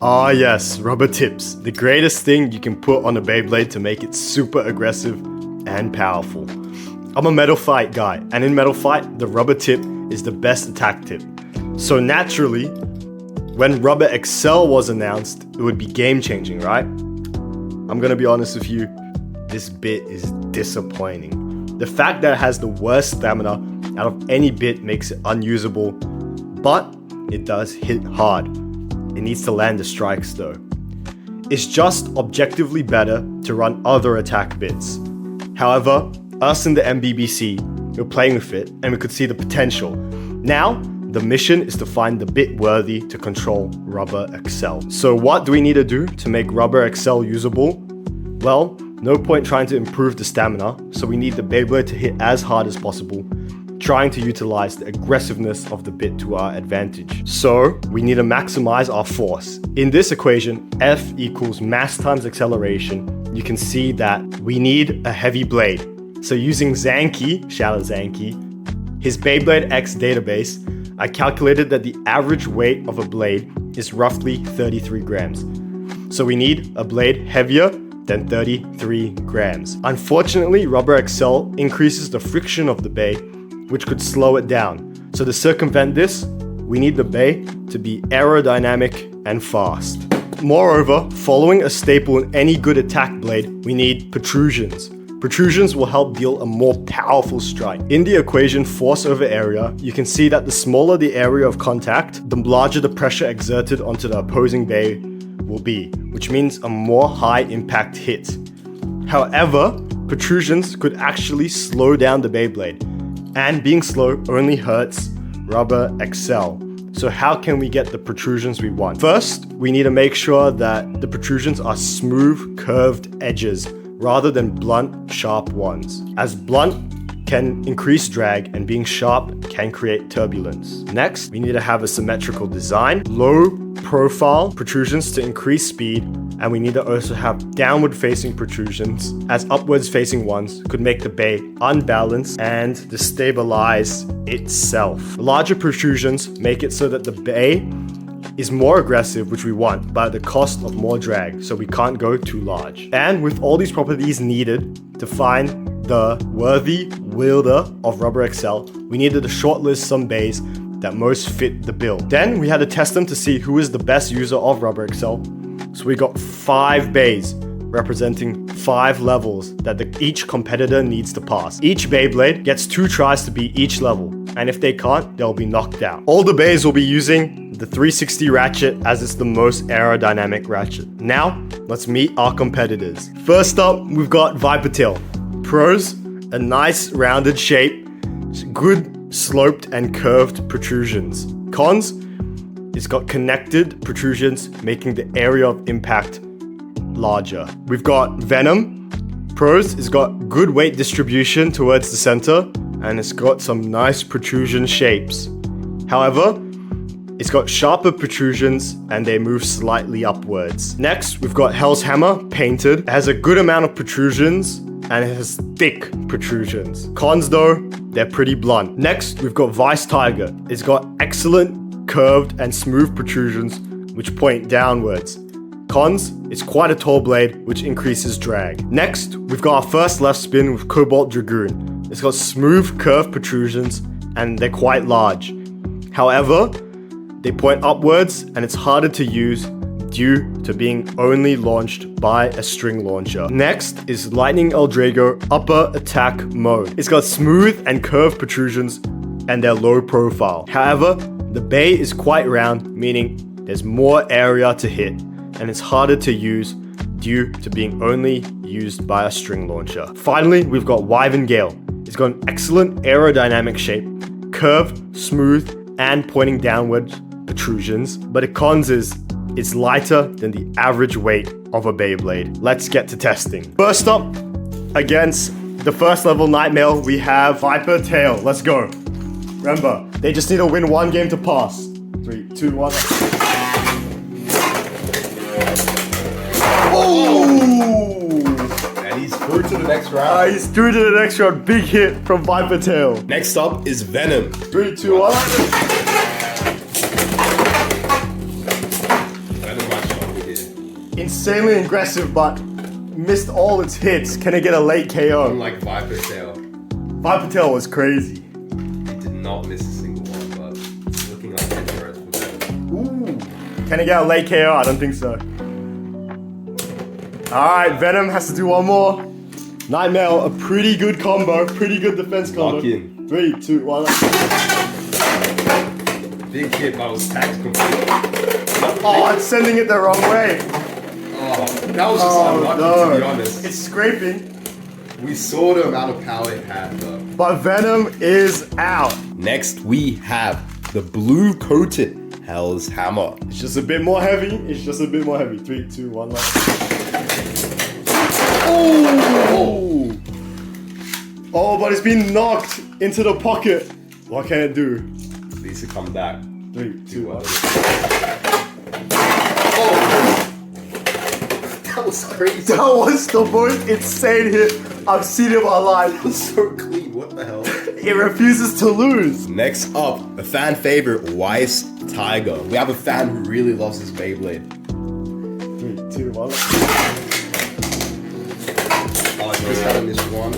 Ah yes, rubber tips. The greatest thing you can put on a Beyblade to make it super aggressive and powerful. I'm a metal fight guy, and in metal fight, the rubber tip is the best attack tip. So naturally, when Rubber ACCEL was announced, it would be game changing, right? I'm gonna be honest with you, this bit is disappointing. The fact that it has the worst stamina out of any bit makes it unusable, but it does hit hard. It needs to land the strikes though. It's just objectively better to run other attack bits. However, us in the MBBC, we're playing with it and we could see the potential. Now, the mission is to find the bit worthy to control Rubber ACCEL. So what do we need to do to make Rubber ACCEL usable? Well, no point trying to improve the stamina, so we need the Beyblade to hit as hard as possible, trying to utilize the aggressiveness of the bit to our advantage. So we need to maximize our force. In this equation, F equals mass times acceleration, you can see that we need a heavy blade. So using Zanki, shout out Zanki, his Beyblade X database, I calculated that the average weight of a blade is roughly 33 grams. So we need a blade heavier than 33 grams. Unfortunately, Rubber ACCEL increases the friction of the bay, which could slow it down. So to circumvent this, we need the bay to be aerodynamic and fast. Moreover, following a staple in any good attack blade, we need protrusions. Protrusions will help deal a more powerful strike. In the equation force over area, you can see that the smaller the area of contact, the larger the pressure exerted onto the opposing bay will be, which means a more high impact hit. However, protrusions could actually slow down the Beyblade, and being slow only hurts Rubber ACCEL. So how can we get the protrusions we want? First, we need to make sure that the protrusions are smooth, curved edges, rather than blunt, sharp ones, as blunt can increase drag and being sharp can create turbulence. Next, we need to have a symmetrical design, low profile protrusions to increase speed, and we need to also have downward facing protrusions, as upwards facing ones could make the bay unbalanced and destabilize itself. Larger protrusions make it so that the bay is more aggressive, which we want, but at the cost of more drag, so we can't go too large. And with all these properties needed to find the worthy wielder of Rubber ACCEL, we needed to shortlist some bays that most fit the bill. Then we had to test them to see who is the best user of Rubber ACCEL. So we got 5 bays representing 5 levels that each competitor needs to pass. Each Beyblade gets 2 tries to beat each level, and if they can't, they'll be knocked out. All the bays will be using the 360 ratchet as it's the most aerodynamic ratchet. Now, let's meet our competitors. First up, we've got Vipertail. Pros, a nice rounded shape, good sloped and curved protrusions. Cons, it's got connected protrusions, making the area of impact larger. We've got Venom. Pros, it's got good weight distribution towards the center, and it's got some nice protrusion shapes. However, it's got sharper protrusions and they move slightly upwards. Next, we've got Hell's Hammer, painted. It has a good amount of protrusions and it has thick protrusions. Cons though, they're pretty blunt. Next, we've got Vice Tiger. It's got excellent curved and smooth protrusions which point downwards. Cons, it's quite a tall blade which increases drag. Next, we've got our first left spin with Cobalt Dragoon. It's got smooth curved protrusions and they're quite large. However, they point upwards and it's harder to use due to being only launched by a string launcher. Next is Lightning El Drago upper attack mode. It's got smooth and curved protrusions and they're low profile. However, the bay is quite round, meaning there's more area to hit and it's harder to use due to being only used by a string launcher. Finally, we've got Wyvern Gale. It's got an excellent aerodynamic shape, curved, smooth, and pointing downward protrusions, but the cons is it's lighter than the average weight of a Beyblade. Let's get to testing. First up, against the first level Nightmare, we have Vipertail. Let's go. Remember, they just need to win 1 game to pass. 3, 2, 1. Oh! And he's through to the next round. He's through to the next round. Big hit from Vipertail. Next up is Venom. 3, 2, 1. Venom insanely aggressive, but missed all its hits. Can it get a late KO? Unlike Viper Tail, Viper Tail was crazy. it did not miss a single one, but it's looking like Hexa for Venom. Ooh. Can it get a late KO? I don't think so. Alright, Venom has to do one more. Nightmare, a pretty good combo, pretty good defense combo. Lock in. 3, 2, 1. Big hit, but it was tagged complete. Oh, it's sending it the wrong way. Oh, that was just unlucky, to be honest. It's scraping. We saw the amount of power it had, though. But Venom is out. Next, we have the blue coated Hell's Hammer. It's just a bit more heavy. It's just a bit more heavy. 3, 2, 1. Oh! Oh, but it's been knocked into the pocket. What can it do? At least it come back. 3, 2, 1. Oh! That was crazy. That was the most insane hit I've seen in my life. That was so clean. What the hell? It refuses to lose. Next up, a fan favorite, Weiss Tiger. We have a fan who really loves his Beyblade. 3, 2, 1. Oh, I just had a missed one.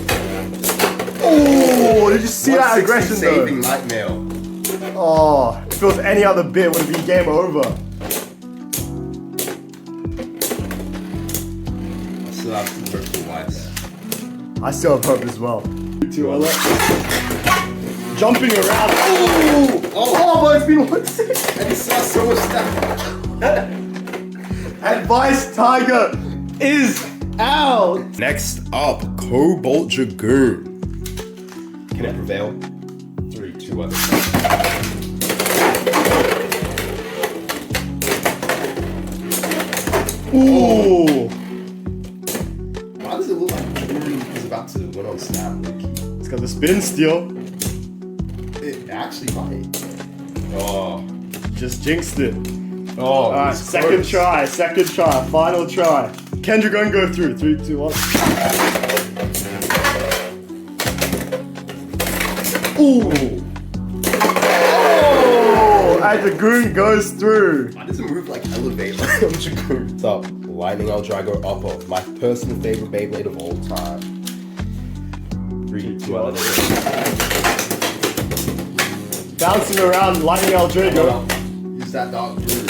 Oh, did you see that aggression though? Saving Nightmare. Oh, if it was any other bit, it would have been game over. I still have to work for Weiss. I still have hope as well. 3, 2, 1. Jumping around. Oh, but it's been 1-6. And he saw so much stuff. Advice Tiger is out. Next up, Cobalt Dragoon. Can it prevail? 3, 2, 1. Ooh. Why does it look like Dragoon is about to win on snap? It's got the spin steal. It actually might. Oh. Just jinxed it. Oh. Alright, second try, final try. Can Dragoon go through? 3, 2, 1. Ooh. Oh! And Dragoon goes through. Why does it move like elevator? Dragoon. Up. Lightning L Drago Upper. My personal favorite Beyblade of all time. 3, 2, 1. Bouncing around, Lightning L Drago. Use that dark blue.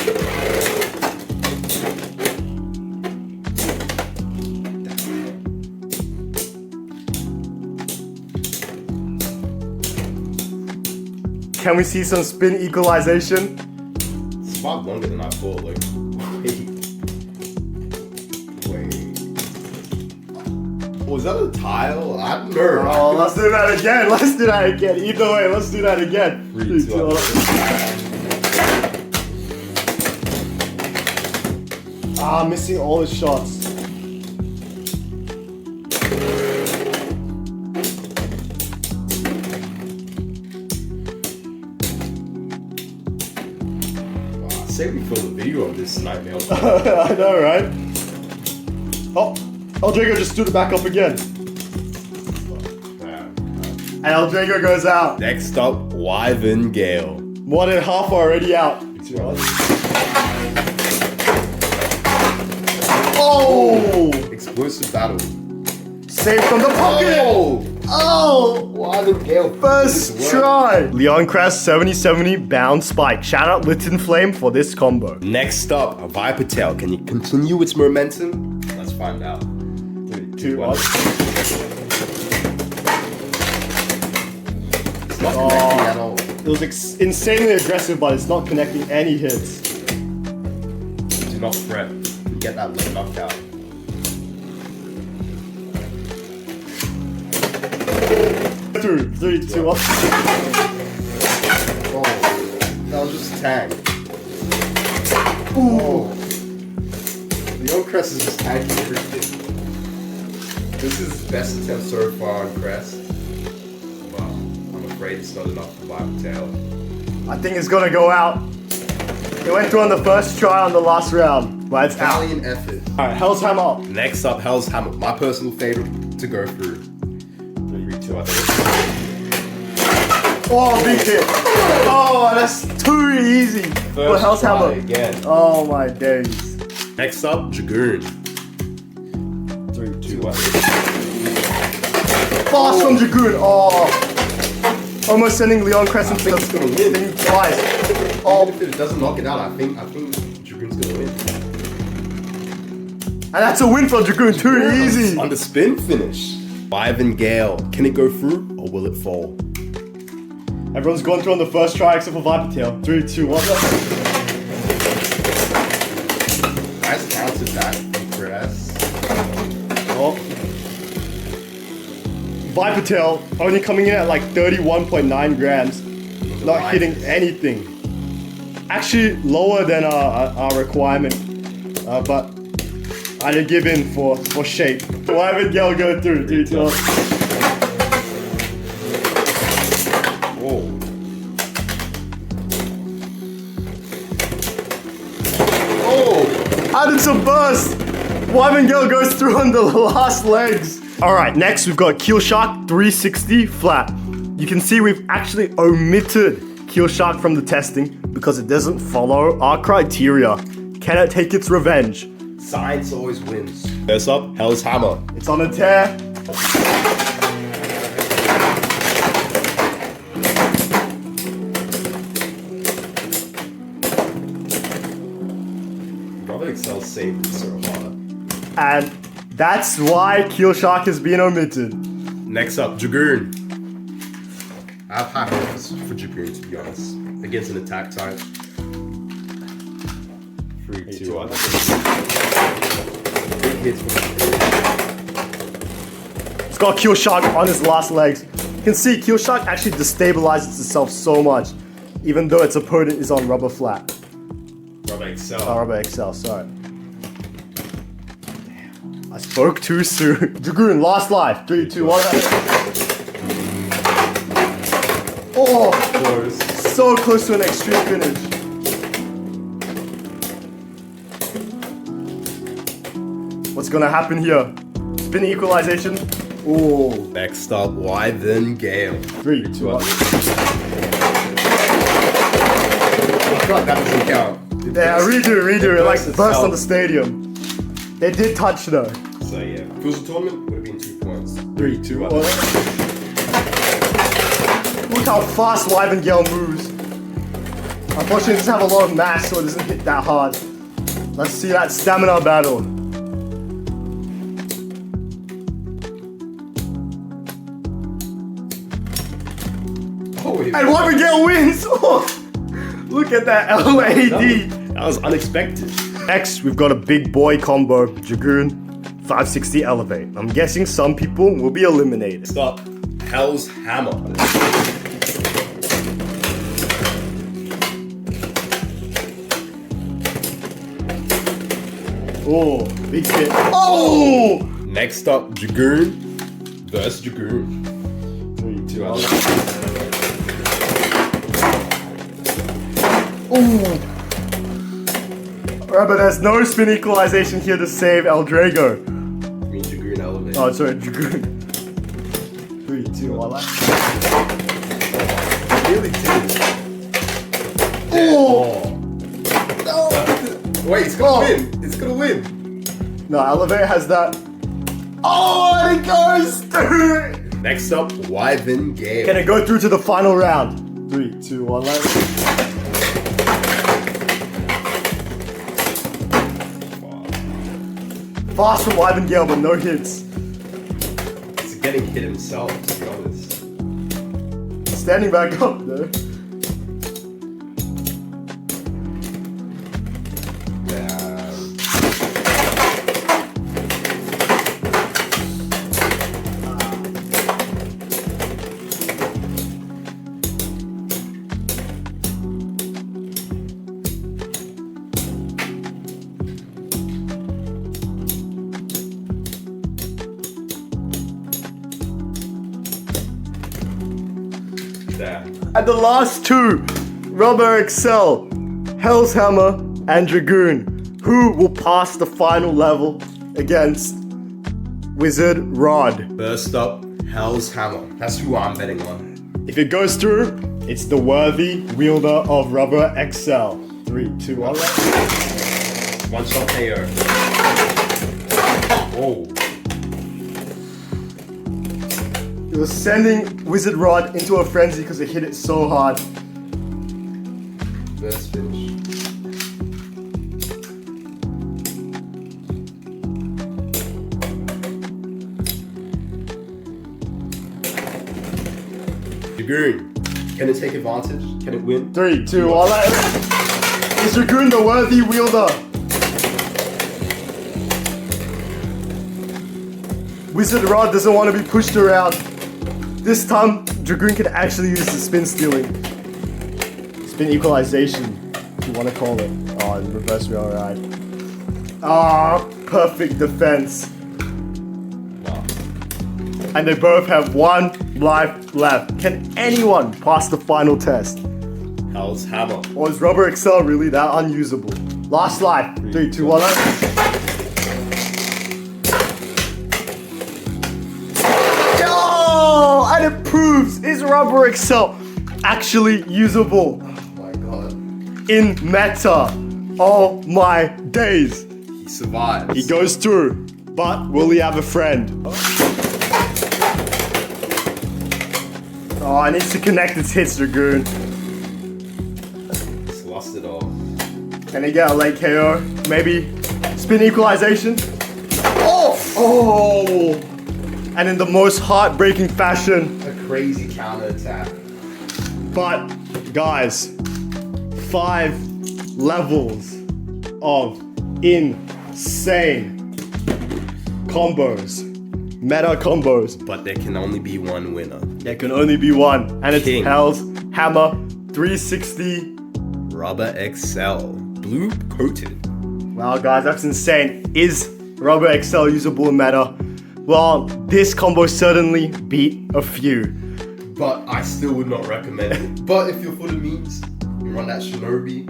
Can we see some spin equalization? It's far longer than I thought. Like, wait. Was that a tile? I don't know. Oh, let's do that again. Let's do that again. Either way, let's do that again. 3, 2, 1. Ah, missing all his shots. Save me for the video of this Nightmare. I know, right? Oh, El Drago just stood it back up again. And El Drago goes out. Next up, Wyvern Gale. More than half are already out. Oh! Explosive battle. Saved from the pocket! Oh! Wyvern Gale. First try! Leon Crest 7070 bound spike. Shout out Litten Flame for this combo. Next up, a Viper Tail. Can you continue its momentum? Let's find out. 3, 2, 1. It's not connecting at all. It was insanely aggressive, but it's not connecting any hits. Do not fret. You get that late knockout. Through 3, 2, 1. Oh, that was just a tag. Ooh. The old Crest is just tagging everything. This is his best attempt so far on Crest. But I'm afraid it's not enough for Viper Tail. I think it's gonna go out. It went through on the first try on the last round, but it's out. Valiant effort. Alright, Hell's Hammer. Next up, Hell's Hammer. My personal favorite to go through. 3, 2, I think. Oh, big hit. Oh, that's too easy for Hell's Hammer. Again. Oh my days. Next up, Dragoon. 3, 2, 1. Fast from Dragoon. Oh. Almost sending Leon Crest into the gonna win. thing twice. Oh, if it doesn't knock it out, I think Dragoon's gonna win. And that's a win for Dragoon, too easy. On the spin finish. Ivan Gale. Can it go through or will it fall? Everyone's gone through on the first try except for Viper Tail. 3, 2, 1. Nice counter attack from Crest. Oh. Viper Tail only coming in at like 31.9 grams. Not hitting anything. Actually lower than our requirement. But I did give in for shape. Ivan Gale go through. 3, 2, 1. Whoa. Oh! Added some burst. Ivan Gale goes through on the last legs. Alright, next we've got Keel Shark 360 flat. You can see we've actually omitted Keel Shark from the testing because it doesn't follow our criteria. Can it take its revenge? Science always wins. First up, Hell's Hammer. It's on a tear. Robert ACCEL saved so hard. And that's why Keel Shark has been omitted. Next up, Dragoon. I have high hopes for Dragoon, to be honest. Against an attack type. 3, 2, 1. Big hits from Dragoon. It's got Keel Shark on his last legs. You can see Keel Shark actually destabilizes itself so much, even though its opponent is on rubber flat. Robert ACCEL. Oh, rubber ACCEL, sorry. I spoke too soon. Dragoon, last life. 3, 2, 1. Oh, Close. so close to an extreme finish. What's gonna happen here? Spin equalization. Oh. Next up, Ivan Gale. 3, 2, 1. Oh god, that doesn't count. Yeah, redo. It like burst burst on itself. the stadium. They did touch though. So yeah, if it was a tournament, would have been 2 points. 3, 2, 1. Look how fast Ivan Gale moves. Unfortunately, it doesn't have a lot of mass, so it doesn't hit that hard. Let's see that stamina battle. Oh, And Ivan Gale wins! Oh, look at that LAD. that was unexpected. Next, we've got a big boy combo, Dragoon 560 Elevate. I'm guessing some people will be eliminated. Next up, Hell's Hammer. Oh, big hit. Oh! Next up, Dragoon versus Dragoon. 3, 2, 1. Ooh. Right, but there's no spin equalization here to save El Drago. I mean, Dragoon Elevate. Oh, sorry, Dragoon. 3, 2, 1. Really did. Oh! No! Wait, it's gonna win. It's gonna win. No, Elevate has that. Oh, and it goes through! Next up, Ivan Gale. Can it go through to the final round? 3, 2, 1, let's. Fast from Ivan Gale, but no hits. He's getting hit himself, to be honest. Standing back up though. And the last two, Rubber ACCEL, Hell's Hammer, and Dragoon. Who will pass the final level against Wizard Rod? First up, Hell's Hammer. That's who I'm betting on. If it goes through, it's the worthy wielder of Rubber ACCEL. 3, 2, 1. one shot KO. Oh. It was sending Wizard Rod into a frenzy because it hit it so hard. First finish. Dragoon. Can it take advantage? Can it win? 3, 2, 1. Is Dragoon the worthy wielder? Wizard Rod doesn't want to be pushed around. This time, Dragoon can actually use the spin stealing. Spin equalization, if you want to call it. Oh, the reverse rail ride. Ah, perfect defense. Wow. And they both have 1 life left. Can anyone pass the final test? Hell's Hammer. Or is Rubber ACCEL really that unusable? Last life. 3, 2, 1. Oh, and it proves is Rubber ACCEL actually usable Oh my god. in meta? Oh my days. He survives. He goes through, but will he have a friend? Oh, it needs to connect its hits, Dragoon. It's lost it all. Can he get a late KO? Maybe spin equalization? Oh! Oh! And in the most heartbreaking fashion. A crazy counter attack. But, guys, 5 levels of insane combos. Meta combos. But there can only be one winner. There can only be one. And it's King. Hell's Hammer 360. Rubber ACCEL. Blue coated. Wow, guys, that's insane. Is Rubber ACCEL usable in meta? Well, this combo certainly beat a few. But I still would not recommend it. But if you're for the memes, you run that Shinobi,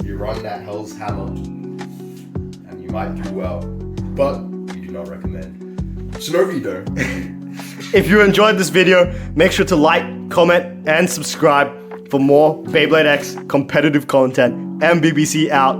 you run that Hell's Hammer, and you might do well. But we do not recommend. Shinobi though. If you enjoyed this video, make sure to like, comment, and subscribe for more Beyblade X competitive content. And BBC out.